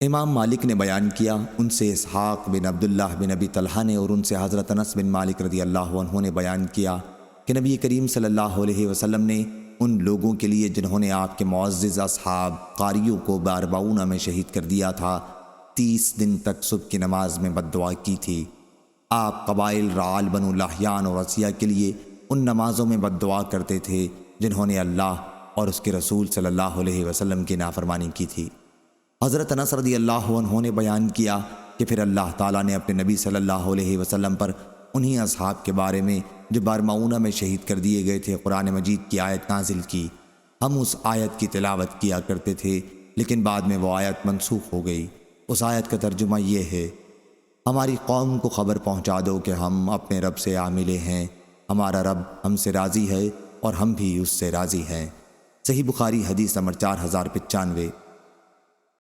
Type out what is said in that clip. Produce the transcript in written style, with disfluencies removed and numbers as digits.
امام مالک نے بیان کیا، ان سے اسحاق بن عبداللہ بن ابی طلحہ نے اور ان سے حضرت انس بن مالک رضی اللہ عنہ نے بیان کیا کہ نبی کریم صلی اللہ علیہ وسلم نے ان لوگوں کے لیے جنہوں نے آپ کے معزز اصحاب قاریوں کو باربعونہ میں شہید کر دیا تھا 30 دن تک صبح کی نماز میں بد دعا کی تھی۔ آپ قبائل رعال بنو لحیان اور عصیہ کے لیے ان نمازوں میں بد دعا کرتے تھے جنہوں نے اللہ اور اس کے رسول صلی اللہ علیہ وسلم کی نافرمانی کی تھی۔ حضرت انس رضی اللہ عنہ نے بیان کیا کہ پھر اللہ تعالیٰ نے اپنے نبی صلی اللہ علیہ وسلم پر انہی اصحاب کے بارے میں جو بارمعونہ میں شہید کر دیے گئے تھے قرآن مجید کی آیت نازل کی۔ ہم اس آیت کی تلاوت کیا کرتے تھے لیکن بعد میں وہ آیت منسوخ ہو گئی۔ اس آیت کا ترجمہ یہ ہے: ہماری قوم کو خبر پہنچا دو کہ ہم اپنے رب سے ملے ہیں، ہمارا رب ہم سے راضی ہے اور ہم بھی اس سے راضی ہیں۔ صحیح بخاری حدیث نمبر 4095۔